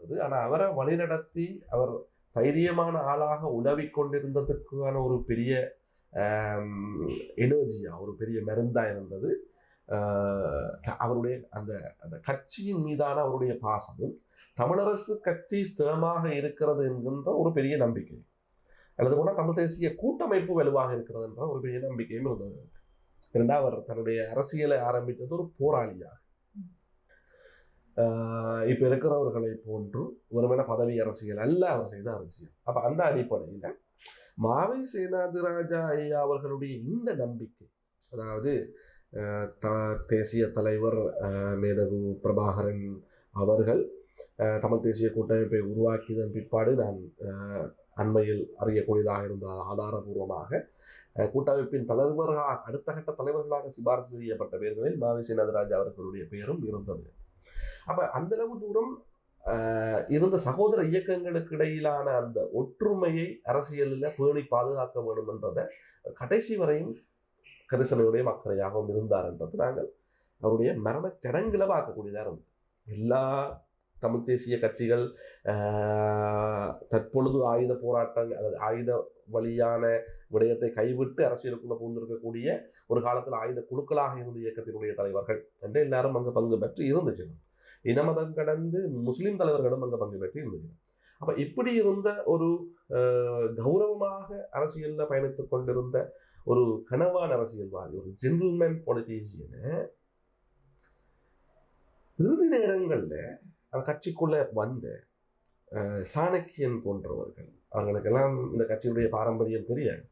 இருந்தது. ஆனால் அவரை வழிநடத்தி அவர் தைரியமான ஆளாக உலவிக் கொண்டிருந்ததுக்கான ஒரு பெரிய எனர்ஜியா, ஒரு பெரிய மருந்தா இருந்தது அவருடைய அந்த அந்த கட்சியின் மீதான அவருடைய பாசமும், தமிழரசு கட்சி ஸ்திரமாக இருக்கிறது என்கின்ற ஒரு பெரிய நம்பிக்கை, அல்லது போனால் தமிழ் தேசிய கூட்டமைப்பு வலுவாக இருக்கிறது என்ற ஒரு பெரிய நம்பிக்கையும் இருந்தது. இரண்டாவது, அவர் தன்னுடைய அரசியலை ஆரம்பித்தது ஒரு போராளியாக. இப்ப இருக்கிறவர்களை போன்று ஒருவேளை பதவி அரசியல் அல்ல அவர் செய்த அரசியல். அப்ப அந்த அடிப்படையில் மாவை சேனாதிராஜா ஐயா அவர்களுடைய இந்த நம்பிக்கை, அதாவது தேசிய தலைவர் மேதகு பிரபாகரன் அவர்கள் தமிழ் தேசிய கூட்டமைப்பை உருவாக்கியதன் பிற்பாடு நான் அண்மையில் அறியக்கூடியதாக இருந்த ஆதாரபூர்வமாக கூட்டமைப்பின் தலைவர்களாக, அடுத்த கட்ட தலைவர்களாக சிபாரிசு செய்யப்பட்ட பெயர்களில் மாவை சேனாதிராஜா அவர்களுடைய பெயரும் இருந்தது. அப்ப அந்த அளவு தூரம் இருந்த சகோதர இயக்கங்களுக்கு இடையிலான அந்த ஒற்றுமையை அரசியலில் பேணி பாதுகாக்க வேண்டும் என்றதை கடைசி வரையும் கரிசனையுடைய அக்கறையாகவும் இருந்தார் என்றது நாங்கள் அவருடைய மரண சடங்குல பார்க்கக்கூடியதாக இருந்தது. எல்லா தமிழ் தேசிய கட்சிகள் தற்பொழுது ஆயுத போராட்டங்கள் அல்லது ஆயுத வழியான விடயத்தை கைவிட்டு அரசியலுக்குள்ள பூந்திருக்கக்கூடிய ஒரு காலத்தில் ஆயுத குழுக்களாக இருந்த இயக்கத்தினுடைய தலைவர்கள் என்று எல்லாரும் அங்கு பங்கு பெற்று இருந்துச்சு. இனமதம் கடந்து முஸ்லிம் தலைவர்களும் அங்கு பங்கு பெற்று இருந்துச்சு. அப்ப இப்படி இருந்த ஒரு கௌரவமாக அரசியலில் பயணித்துக் கொண்டிருந்த ஒரு கனவான அரசியல்வாதி, ஒரு ஜென்டில்மேன் பொலிட்டீஷியனை இறுதி நேரங்கள்ல அந்த கட்சிக்குள்ள வந்த சாணக்கியன் போன்றவர்கள், அவர்களுக்கெல்லாம் இந்த கட்சியுடைய பாரம்பரியம் தெரியாது.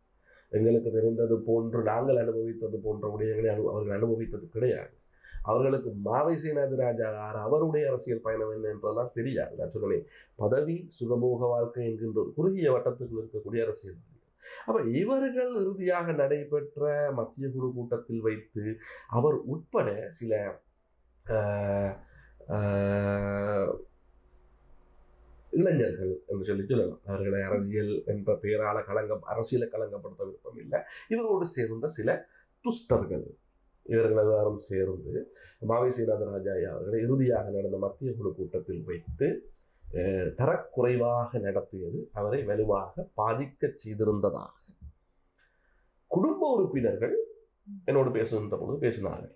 எங்களுக்கு தெரிந்தது போன்று நாங்கள் அனுபவித்தது போன்ற விடயங்களை அவர்கள் அனுபவித்தது கிடையாது. அவர்களுக்கு மாவை சேனாதிராஜா அவருடைய அரசியல் பயணம் என்ன என்றெல்லாம் தெரியாது. நான் சொன்னேன், பதவி சுகபோக வாழ்க்கை என்கின்ற ஒரு குறுகிய வட்டத்துக்குள் இருக்கக்கூடிய அரசியல்வாதிகள். அப்ப இவர்கள் இறுதியாக நடைபெற்ற மத்திய குழு கூட்டத்தில் வைத்து அவர் உட்பட சில இளைஞர்கள் என்று சொல்லலாம், அவர்களை அரசியல் என்ற பெயரால அரசியலை களங்கப்படுத்த விருப்பம் இல்லை, இவரோடு சேர்ந்த சில துஷ்டர்கள், இவர்கள் எல்லாரும் சேர்ந்து மாவை சேனாதிராஜா அவர்களை இறுதியாக நடந்த மத்திய குழு கூட்டத்தில் வைத்து தரக்குறைவாக நடத்தியது அவரை வலுவாக பாதிக்க செய்திருந்ததாக குடும்ப உறுப்பினர்கள் என்னோடு பேசுகின்ற பொழுது பேசினார்கள்.